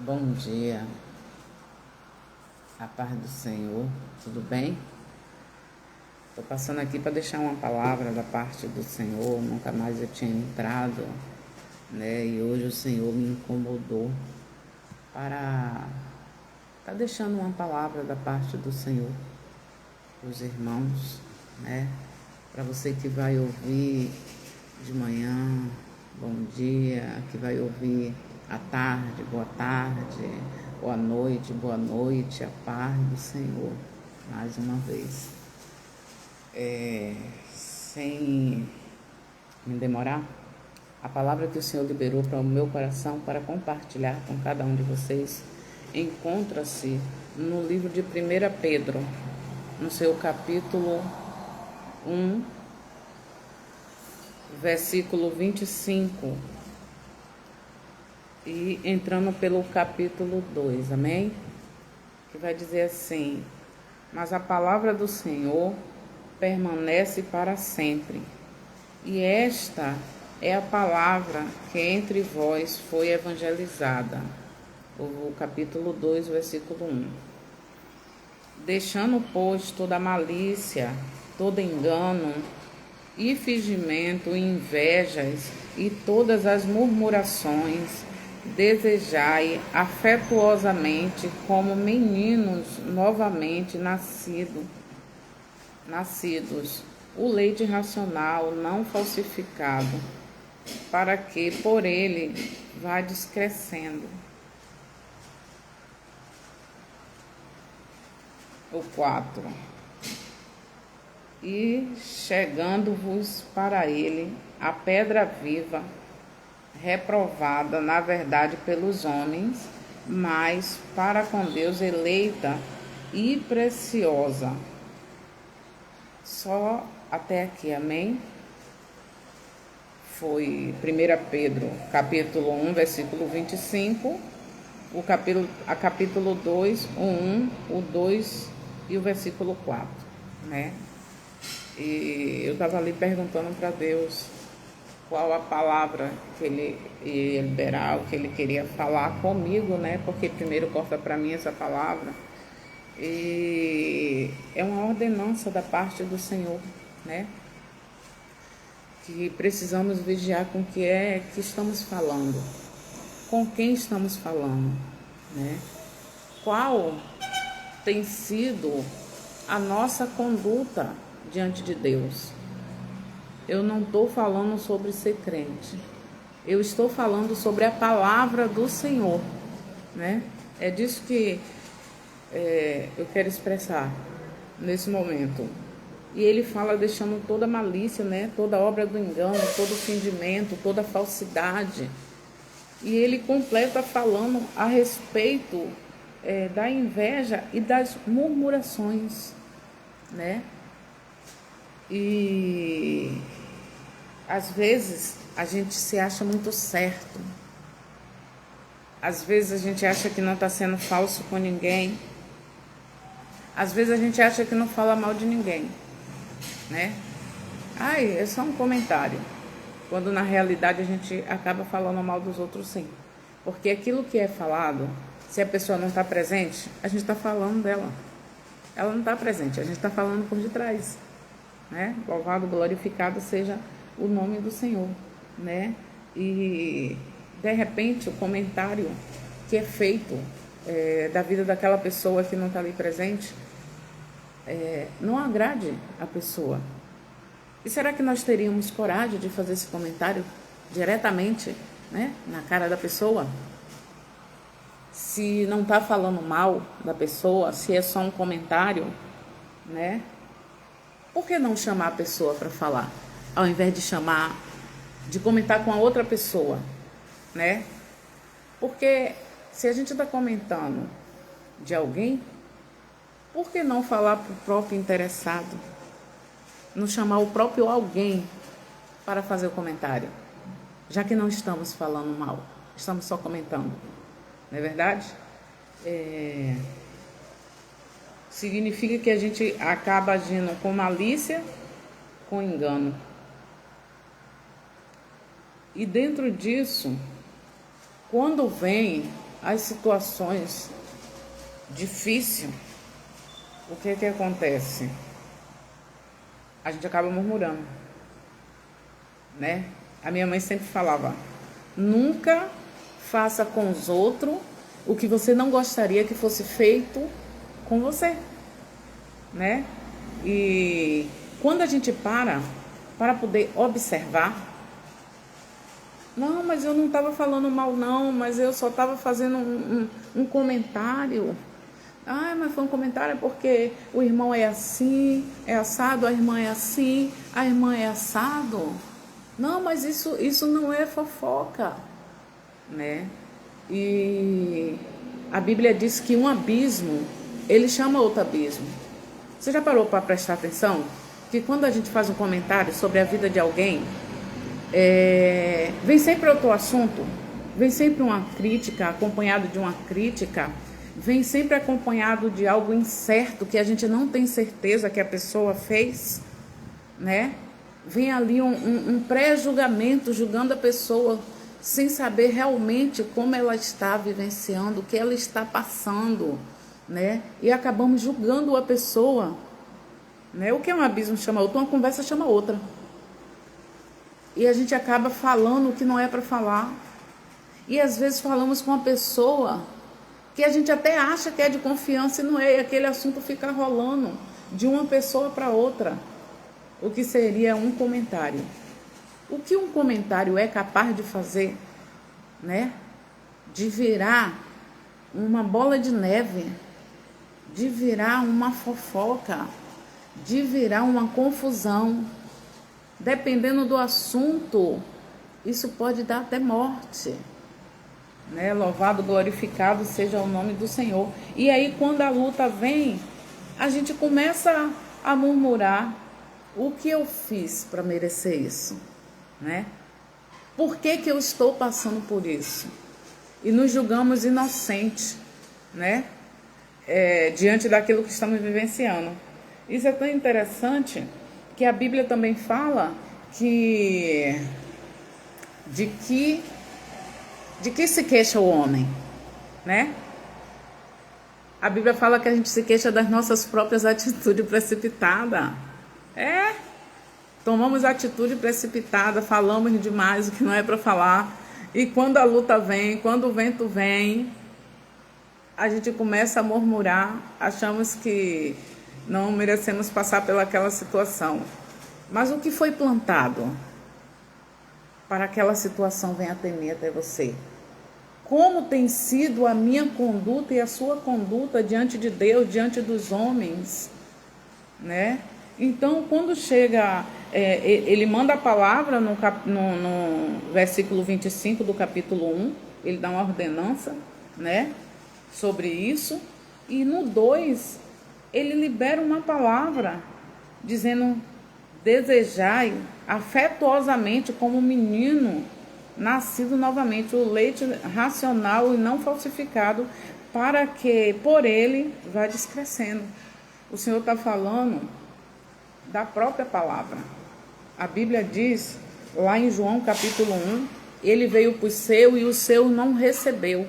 Bom dia, a paz do Senhor, tudo bem? Estou passando aqui para deixar uma palavra da parte do Senhor, nunca mais eu tinha entrado, né? E hoje o Senhor me incomodou para estar deixando uma palavra da parte do Senhor para os irmãos, né? Para você que vai ouvir de manhã, bom dia, que vai ouvir à tarde, boa tarde, boa noite, a paz do Senhor, mais uma vez. Sem me demorar, a palavra que o Senhor liberou para o meu coração para compartilhar com cada um de vocês encontra-se no livro de 1 Pedro, no seu capítulo 1, versículo 25, e entrando pelo capítulo 2, amém? Que vai dizer assim: mas a palavra do Senhor permanece para sempre, e esta é a palavra que entre vós foi evangelizada. O capítulo 2, versículo 1. Deixando, pois, toda malícia, todo engano, e fingimento, invejas e todas as murmurações, desejai afetuosamente como meninos novamente nascidos, o leite racional não falsificado, para que por ele vades crescendo. O 4. E chegando-vos para ele a pedra viva, reprovada na verdade pelos homens, mas para com Deus eleita e preciosa. Só até aqui, amém? Foi 1 Pedro, capítulo 1, versículo 25, capítulo 2, o 1, o 2 e o versículo 4, né? E eu estava ali perguntando para Deus qual a palavra que ele ia liberar, o que ele queria falar comigo, né? Porque primeiro corta para mim essa palavra. E é uma ordenança da parte do Senhor, né? Que precisamos vigiar com o que é que estamos falando, com quem estamos falando, né? Qual tem sido a nossa conduta diante de Deus. Eu não estou falando sobre ser crente, eu estou falando sobre a palavra do Senhor, né? É disso que eu quero expressar nesse momento. E ele fala deixando toda malícia, né? Toda obra do engano, todo fingimento, toda falsidade. E ele completa falando a respeito da inveja e das murmurações, né? E às vezes a gente se acha muito certo. Às vezes a gente acha que não está sendo falso com ninguém. Às vezes a gente acha que não fala mal de ninguém, né? Ai, é só um comentário. Quando na realidade a gente acaba falando mal dos outros, sim. Porque aquilo que é falado, se a pessoa não está presente, a gente está falando dela. Ela não está presente, a gente está falando por detrás, né? Louvado, glorificado seja o nome do Senhor, né? E de repente o comentário que é feito da vida daquela pessoa que não está ali presente não agrade a pessoa. E será que nós teríamos coragem de fazer esse comentário diretamente, né, na cara da pessoa? Se não está falando mal da pessoa, se é só um comentário, né? Por que não chamar a pessoa para falar? Ao invés de comentar com a outra pessoa, né? Porque se a gente está comentando de alguém, por que não falar para o próprio interessado? Não chamar o próprio alguém para fazer o comentário? Já que não estamos falando mal, estamos só comentando. Não é verdade? Significa que a gente acaba agindo com malícia, com engano. E dentro disso, quando vem as situações difíceis, o que acontece? A gente acaba murmurando, né? A minha mãe sempre falava: nunca faça com os outros o que você não gostaria que fosse feito com você, né? E quando a gente para poder observar, não, mas eu não estava falando mal não, mas eu só estava fazendo um comentário. Ah, mas foi um comentário porque o irmão é assim, é assado, a irmã é assim, a irmã é assado. Não, mas isso não é fofoca, né? E a Bíblia diz que um abismo, ele chama outro abismo. Você já parou para prestar atenção? Que quando a gente faz um comentário sobre a vida de alguém, vem sempre outro assunto, vem sempre uma crítica, acompanhado de uma crítica, vem sempre acompanhado de algo incerto, que a gente não tem certeza que a pessoa fez, né? Vem ali um pré-julgamento, julgando a pessoa, sem saber realmente como ela está vivenciando, o que ela está passando, né? E acabamos julgando a pessoa, né? O que é um abismo chama outro, uma conversa chama outra. E a gente acaba falando o que não é para falar. E às vezes falamos com uma pessoa que a gente até acha que é de confiança e não é. E aquele assunto fica rolando de uma pessoa para outra. O que seria um comentário. O que um comentário é capaz de fazer, né? De virar uma bola de neve, de virar uma fofoca, de virar uma confusão. Dependendo do assunto, isso pode dar até morte, né? Louvado, glorificado seja o nome do Senhor. E aí, quando a luta vem, a gente começa a murmurar: o que eu fiz para merecer isso, né? Por que eu estou passando por isso? E nos julgamos inocentes, né? Diante daquilo que estamos vivenciando. Isso é tão interessante que a Bíblia também fala de que se queixa o homem, né? A Bíblia fala que a gente se queixa das nossas próprias atitudes precipitadas. Tomamos atitude precipitada, falamos demais o que não é para falar. E quando a luta vem, quando o vento vem, a gente começa a murmurar, achamos que não merecemos passar pelaquela situação. Mas o que foi plantado para aquela situação venha temer até você? Como tem sido a minha conduta e a sua conduta diante de Deus, diante dos homens, né? Então, quando chega, ele manda a palavra no versículo 25 do capítulo 1, ele dá uma ordenança, né, sobre isso. E no 2, ele libera uma palavra, dizendo: desejai afetuosamente como um menino nascido novamente, o leite racional e não falsificado, para que por ele vá descrescendo. O Senhor está falando da própria palavra. A Bíblia diz, lá em João capítulo 1, ele veio para o seu e o seu não receberam,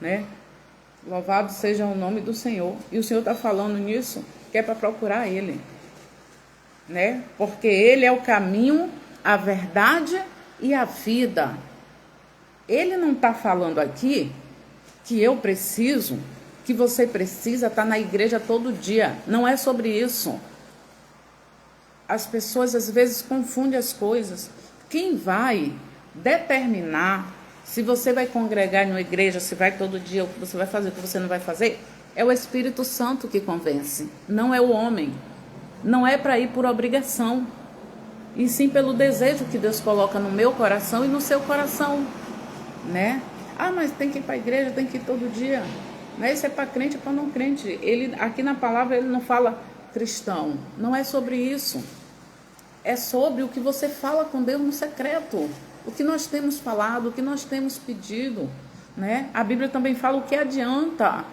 né? Louvado seja o nome do Senhor. E o Senhor está falando nisso, que é para procurar ele, né? Porque ele é o caminho, a verdade e a vida. Ele não está falando aqui que eu preciso, que você precisa estar na igreja todo dia. Não é sobre isso. As pessoas às vezes confundem as coisas. Quem vai determinar se você vai congregar em uma igreja, se vai todo dia, o que você vai fazer, o que você não vai fazer, é o Espírito Santo que convence, não é o homem. Não é para ir por obrigação, e sim pelo desejo que Deus coloca no meu coração e no seu coração, né? Ah, mas tem que ir para a igreja, tem que ir todo dia. Né? Isso é para crente, é para não crente. Ele, aqui na palavra ele não fala cristão, não é sobre isso. É sobre o que você fala com Deus no secreto, o que nós temos falado, o que nós temos pedido, né? A Bíblia também fala o que adianta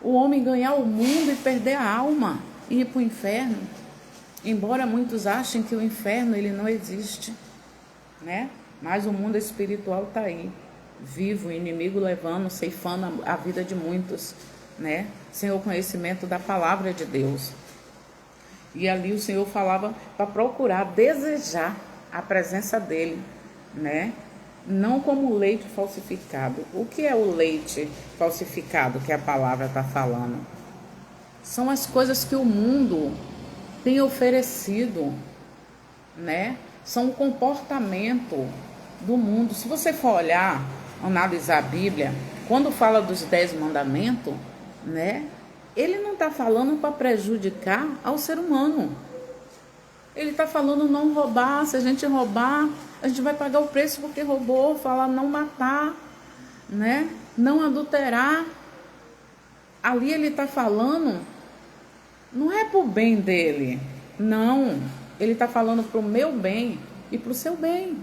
o homem ganhar o mundo e perder a alma e ir para o inferno. Embora muitos achem que o inferno ele não existe, né? Mas o mundo espiritual está aí. vivo, o inimigo levando, ceifando a vida de muitos, né? Sem o conhecimento da palavra de Deus. E ali o Senhor falava para procurar, desejar a presença dele, né? Não como leite falsificado. O que é o leite falsificado que a palavra está falando? São as coisas que o mundo tem oferecido, né? São o comportamento do mundo. Se você for olhar, analisar a Bíblia, quando fala dos 10 mandamentos, né? Ele não está falando para prejudicar ao ser humano. Ele está falando não roubar. Se a gente roubar, a gente vai pagar o preço porque roubou. Fala não matar, né? Não adulterar. Ali ele está falando, não é para o bem dele. Não. Ele está falando para o meu bem e para o seu bem.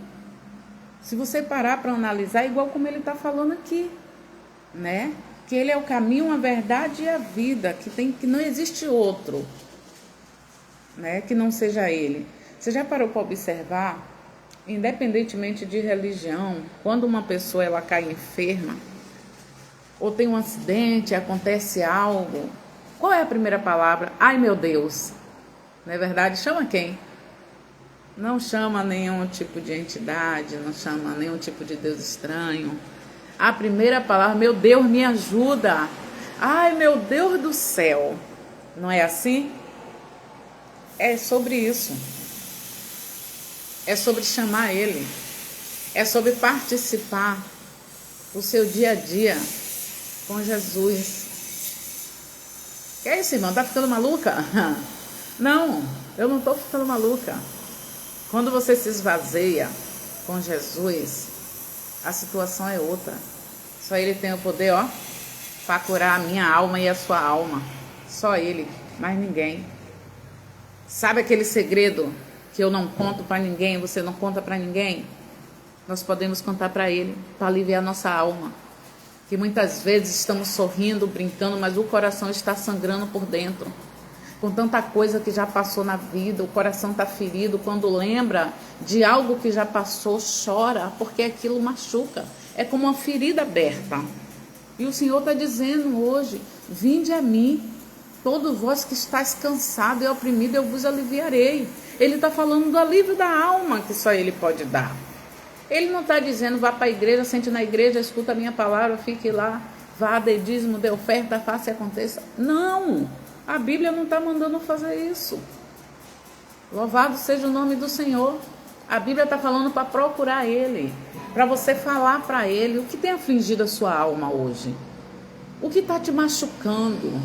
Se você parar para analisar, é igual como ele está falando aqui, né? Que ele é o caminho, a verdade e a vida, que não existe outro, né, que não seja ele. Você já parou para observar, independentemente de religião, quando uma pessoa ela cai enferma, ou tem um acidente, acontece algo, qual é a primeira palavra? Ai meu Deus, não é verdade? Chama quem? Não chama nenhum tipo de entidade, não chama nenhum tipo de Deus estranho. A primeira palavra, meu Deus, me ajuda. Ai, meu Deus do céu. Não é assim? É sobre isso. É sobre chamar Ele. É sobre participar do seu dia a dia com Jesus. Que é isso, irmão? Tá ficando maluca? Não, eu não tô ficando maluca. Quando você se esvazia com Jesus, a situação é outra. Só Ele tem o poder, ó, para curar a minha alma e a sua alma. Só Ele, mais ninguém. Sabe aquele segredo que eu não conto para ninguém, você não conta para ninguém? Nós podemos contar para Ele, para aliviar a nossa alma. Que muitas vezes estamos sorrindo, brincando, mas o coração está sangrando por dentro. Com tanta coisa que já passou na vida, o coração está ferido. Quando lembra de algo que já passou, chora, porque aquilo machuca. É como uma ferida aberta. E o Senhor está dizendo hoje, vinde a mim, todos vós que estáis cansados e oprimidos, eu vos aliviarei. Ele está falando do alívio da alma que só Ele pode dar. Ele não está dizendo, vá para a igreja, sente na igreja, escuta a minha palavra, fique lá, vá, dê dízimo, dê oferta, faça e aconteça. Não! A Bíblia não está mandando fazer isso. Louvado seja o nome do Senhor. A Bíblia está falando para procurar Ele, para você falar para Ele o que tem afligido a sua alma hoje, o que está te machucando.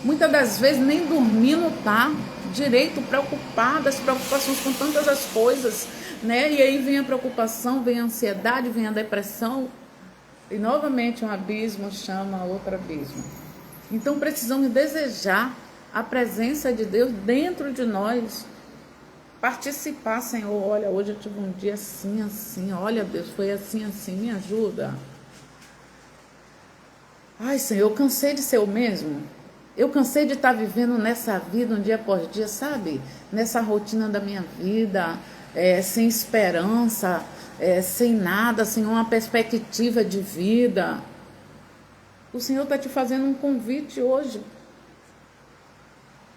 Muitas das vezes nem dormindo tá direito, preocupada, as preocupações com tantas as coisas, né? E aí vem a preocupação, vem a ansiedade, vem a depressão, e novamente um abismo chama outro abismo. Então precisamos desejar a presença de Deus dentro de nós. Participar, Senhor, olha, hoje eu tive um dia assim, assim, olha Deus, foi assim, assim, me ajuda. Ai Senhor, eu cansei de ser o mesmo. Eu cansei de estar vivendo nessa vida um dia após dia, sabe? Nessa rotina da minha vida, sem esperança, sem nada, sem uma perspectiva de vida. O Senhor está te fazendo um convite hoje.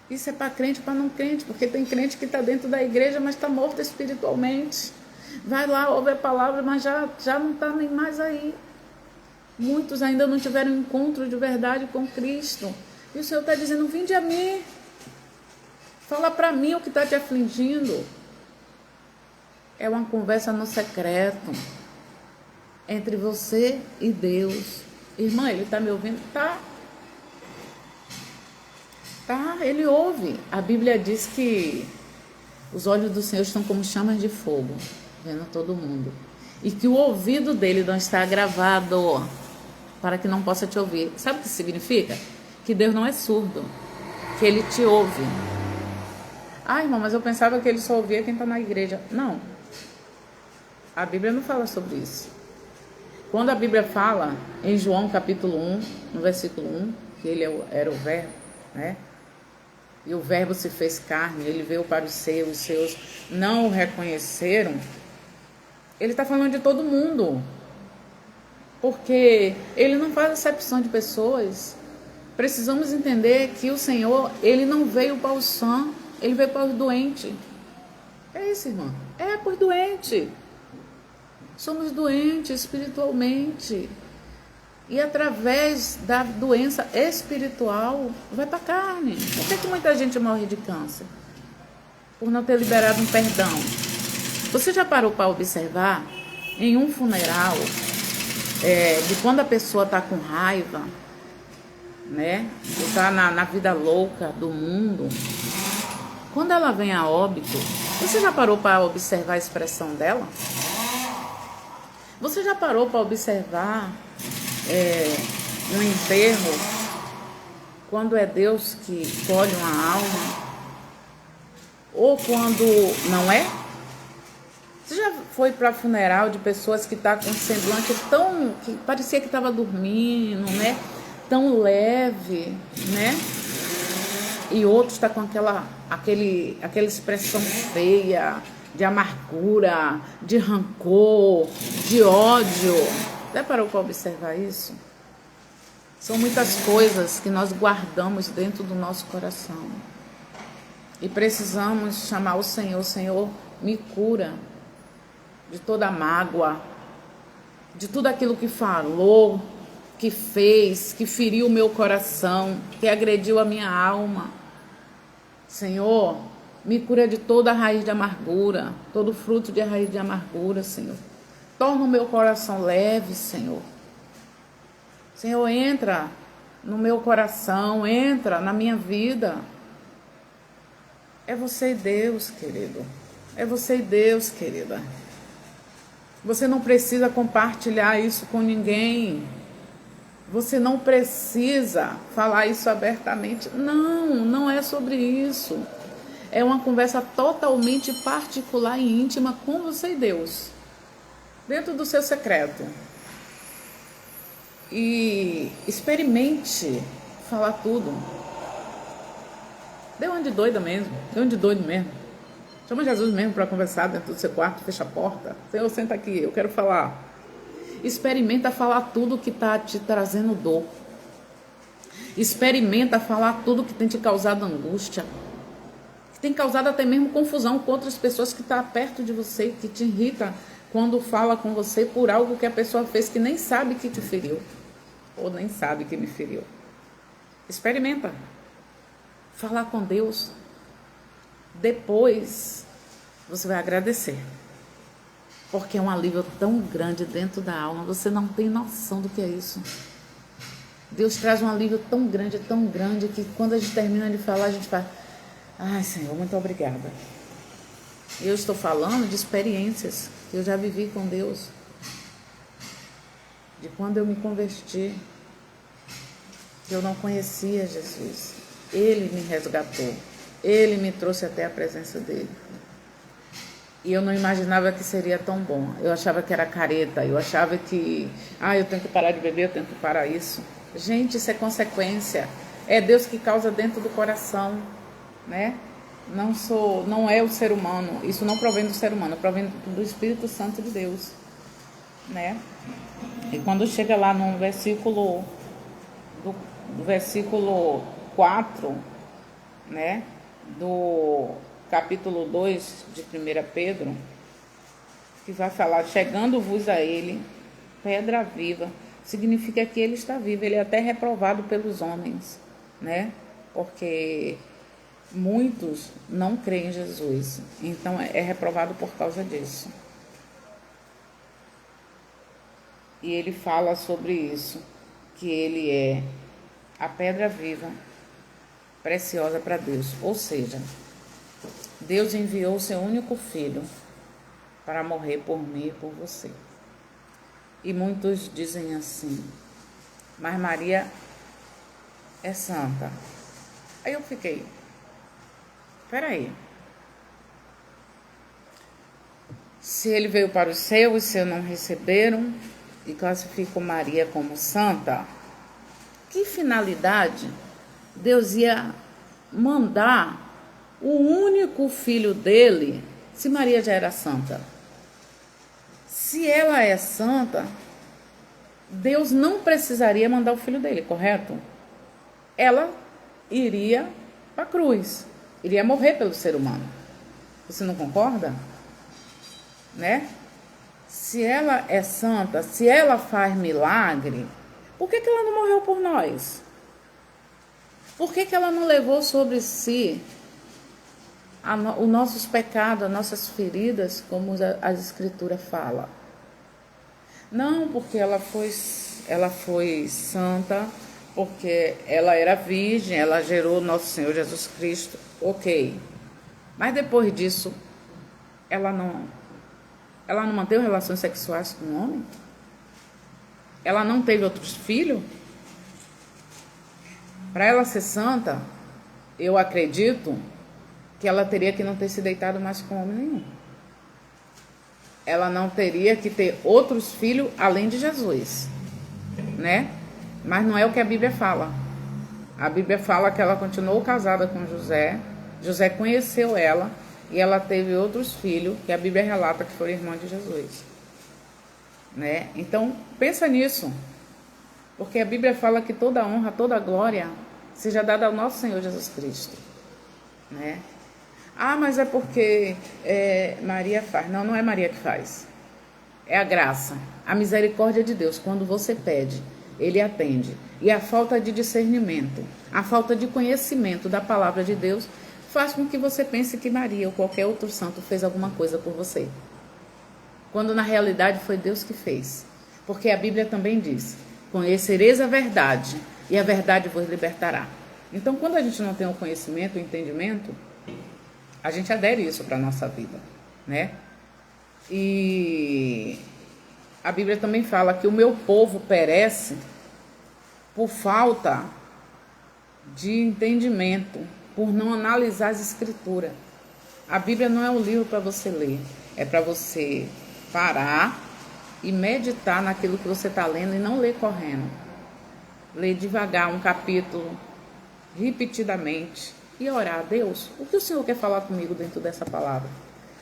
Isso é para crente e para não crente, porque tem crente que está dentro da igreja, mas está morto espiritualmente. Vai lá, ouve a palavra, mas já não está nem mais aí. Muitos ainda não tiveram um encontro de verdade com Cristo. E o Senhor está dizendo, vinde a mim. Fala para mim o que está te afligindo. É uma conversa no secreto entre você e Deus. Irmã, ele está me ouvindo? Tá. Tá, ele ouve. A Bíblia diz que os olhos do Senhor estão como chamas de fogo, vendo todo mundo. E que o ouvido dele não está gravado para que não possa te ouvir. Sabe o que significa? Que Deus não é surdo, que Ele te ouve. Ah, irmão, mas eu pensava que Ele só ouvia quem está na igreja. Não. A Bíblia não fala sobre isso. Quando a Bíblia fala em João capítulo 1, no versículo 1, que Ele era o verbo, né? E o verbo se fez carne, Ele veio para os seus não o reconheceram. Ele está falando de todo mundo. porque Ele não faz acepção de pessoas. Precisamos entender que o Senhor, Ele não veio para os sãos, Ele veio para os doentes. É isso, irmã. É para os doentes. Somos doentes espiritualmente. E através da doença espiritual, vai para a carne. Por que muita gente morre de câncer? Por não ter liberado um perdão. Você já parou para observar em um funeral, de quando a pessoa está com raiva, né? Está na vida louca do mundo. Quando ela vem a óbito, você já parou para observar a expressão dela? Você já parou para observar no enterro, quando é Deus que colhe uma alma? Ou quando não é? Você já foi para funeral de pessoas que tá com um semblante tão, que parecia que estava dormindo, né? Tão leve, né? E outros tá com aquela expressão feia, de amargura, de rancor, de ódio. Já parou para observar isso? São muitas coisas que nós guardamos dentro do nosso coração. E precisamos chamar o Senhor. Senhor, me cura de toda mágoa, de tudo aquilo que falou, que fez, que feriu o meu coração, que agrediu a minha alma. Senhor, me cura de toda a raiz de amargura, todo fruto de raiz de amargura, Senhor. Torna o meu coração leve, Senhor. Senhor, entra no meu coração, entra na minha vida. É você e Deus, querido. É você e Deus, querida. Você não precisa compartilhar isso com ninguém. Você não precisa falar isso abertamente. Não, não é sobre isso. É uma conversa totalmente particular e íntima com você e Deus. Dentro do seu secreto. E experimente falar tudo. Dê uma de doida mesmo. Dê uma de doido mesmo. Chama Jesus mesmo para conversar dentro do seu quarto. Fecha a porta. Senhor, senta aqui. Eu quero falar. Experimenta falar tudo que está te trazendo dor. Experimenta falar tudo que tem te causado angústia. Que tem causado até mesmo confusão com outras pessoas que estão perto de você. Que te irrita quando fala com você por algo que a pessoa fez que nem sabe que te feriu. Ou nem sabe que me feriu. Experimenta falar com Deus. Depois você vai agradecer. Porque é um alívio tão grande dentro da alma. Você não tem noção do que é isso. Deus traz um alívio tão grande, que quando a gente termina de falar, a gente fala: ai, Senhor, muito obrigada. Eu estou falando de experiências que eu já vivi com Deus. De quando eu me converti. Que eu não conhecia Jesus. Ele me resgatou. Ele me trouxe até a presença dele. E eu não imaginava que seria tão bom. Eu achava que era careta. Eu achava que, eu tenho que parar de beber, eu tenho que parar isso. Gente, isso é consequência. É Deus que causa dentro do coração, né? Não é o ser humano. Isso não provém do ser humano, provém do Espírito Santo de Deus, né? E quando chega lá no versículo do versículo 4, né? Do capítulo 2 de 1 Pedro, que vai falar: chegando-vos a ele, pedra viva, significa que ele está vivo, ele é até reprovado pelos homens, né? Porque muitos não creem em Jesus, então é reprovado por causa disso. E ele fala sobre isso, que ele é a pedra viva, preciosa para Deus, ou seja, Deus enviou o seu único filho para morrer por mim e por você. E muitos dizem assim: mas Maria é santa. Aí eu fiquei: peraí. Se ele veio para os seus, os seus não receberam, e classificou Maria como santa, que finalidade Deus ia mandar o único filho dele, se Maria já era santa? Se ela é santa, Deus não precisaria mandar o filho dele, correto? Ela iria para a cruz, iria morrer pelo ser humano. Você não concorda? Né? Se ela é santa, se ela faz milagre, por que ela não morreu por nós? Por que ela não levou sobre si os nossos pecados, as nossas feridas, como a Escritura fala? Não, porque ela foi santa, porque ela era virgem, ela gerou nosso Senhor Jesus Cristo, ok. Mas depois disso, ela não manteve relações sexuais com o homem? Ela não teve outros filhos? Para ela ser santa, eu acredito que ela teria que não ter se deitado mais com homem nenhum. Ela não teria que ter outros filhos além de Jesus, né? Mas não é o que a Bíblia fala. A Bíblia fala que ela continuou casada com José. José conheceu ela e ela teve outros filhos, que a Bíblia relata que foram irmãos de Jesus, né? Então, pensa nisso. Porque a Bíblia fala que toda honra, toda glória seja dada ao nosso Senhor Jesus Cristo, né? Ah, mas é porque Maria faz. Não, não é Maria que faz. É a graça, a misericórdia de Deus. Quando você pede, Ele atende. E a falta de discernimento, a falta de conhecimento da palavra de Deus faz com que você pense que Maria ou qualquer outro santo fez alguma coisa por você. Quando na realidade foi Deus que fez. Porque a Bíblia também diz: conhecereis a verdade e a verdade vos libertará. Então, quando a gente não tem o conhecimento, o entendimento, a gente adere isso para a nossa vida, né? E a Bíblia também fala que o meu povo perece por falta de entendimento, por não analisar as Escrituras. A Bíblia não é um livro para você ler, é para você parar e meditar naquilo que você está lendo e não ler correndo. Ler devagar um capítulo, repetidamente, e orar a Deus. O que o Senhor quer falar comigo dentro dessa palavra?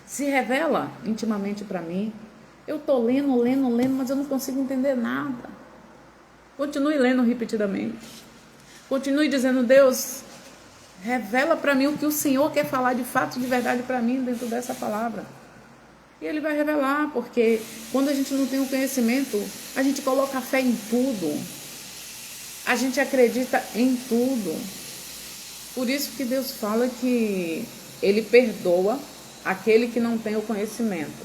Se revela intimamente para mim. Eu estou lendo, mas eu não consigo entender nada. Continue lendo repetidamente. Continue dizendo: Deus, revela para mim o que o Senhor quer falar de fato, de verdade para mim dentro dessa palavra. E Ele vai revelar, porque quando a gente não tem o conhecimento, a gente coloca a fé em tudo. A gente acredita em tudo. Por isso que Deus fala que Ele perdoa aquele que não tem o conhecimento,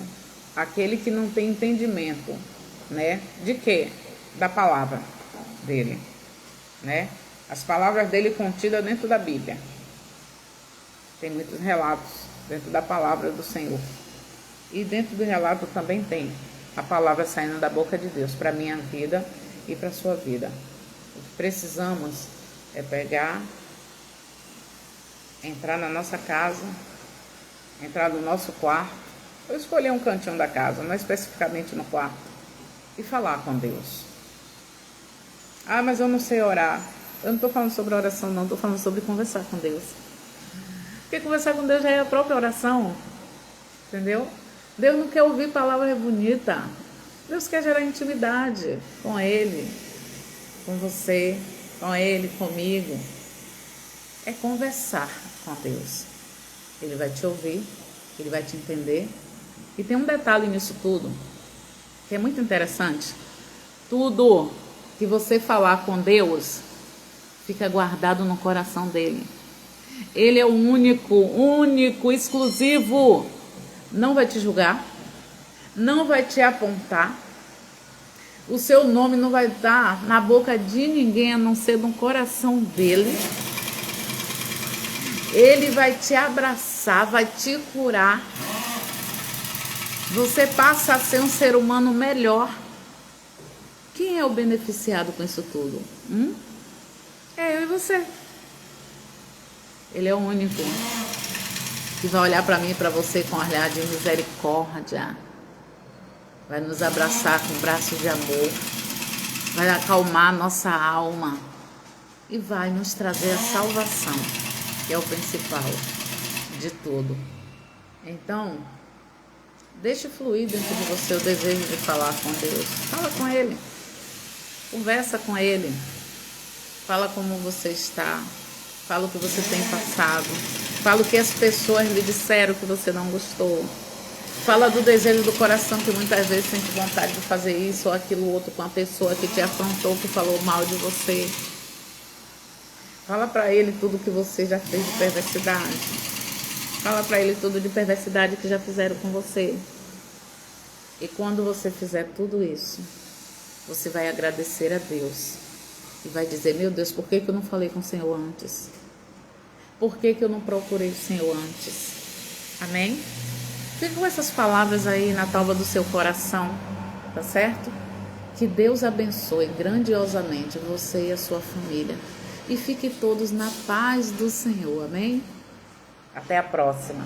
aquele que não tem entendimento, né? De quê? Da palavra dele, né? As palavras dele contidas dentro da Bíblia. Tem muitos relatos dentro da palavra do Senhor. E dentro do relato também tem a palavra saindo da boca de Deus para a minha vida e para a sua vida. O que precisamos é pegar, entrar na nossa casa, entrar no nosso quarto, ou escolher um cantinho da casa, não especificamente no quarto, e falar com Deus. Ah, mas eu não sei orar. Eu não estou falando sobre oração, não, estou falando sobre conversar com Deus. Porque conversar com Deus já é a própria oração, entendeu? Deus não quer ouvir palavras bonitas. Deus quer gerar intimidade com Ele, com você, com Ele, comigo. É conversar com Deus. Ele vai te ouvir, Ele vai te entender. E tem um detalhe nisso tudo, que é muito interessante. Tudo que você falar com Deus, fica guardado no coração dele. Ele é o único, exclusivo. Não vai te julgar, não vai te apontar. O seu nome não vai estar na boca de ninguém, a não ser no coração dele. Ele vai te abraçar, vai te curar. Você passa a ser um ser humano melhor. Quem é o beneficiado com isso tudo? É eu e você. Ele é o único que vai olhar para mim e para você com um olhar de misericórdia. Vai nos abraçar com braços de amor. Vai acalmar a nossa alma. E vai nos trazer a salvação, que é o principal de tudo. Então, deixe fluir dentro de você o desejo de falar com Deus. Fala com Ele. Conversa com ele. Fala como você está. Fala o que você tem passado. Fala o que as pessoas lhe disseram que você não gostou. Fala do desejo do coração que muitas vezes sente vontade de fazer isso ou aquilo outro com a pessoa que te afrontou, que falou mal de você. Fala para ele tudo que você já fez de perversidade. Fala para ele tudo de perversidade que já fizeram com você. E quando você fizer tudo isso, você vai agradecer a Deus. E vai dizer, meu Deus, por que eu não falei com o Senhor antes? Por que eu não procurei o Senhor antes? Amém? Fica com essas palavras aí na tábua do seu coração, tá certo? Que Deus abençoe grandiosamente você e a sua família. E fiquem todos na paz do Senhor, amém? Até a próxima.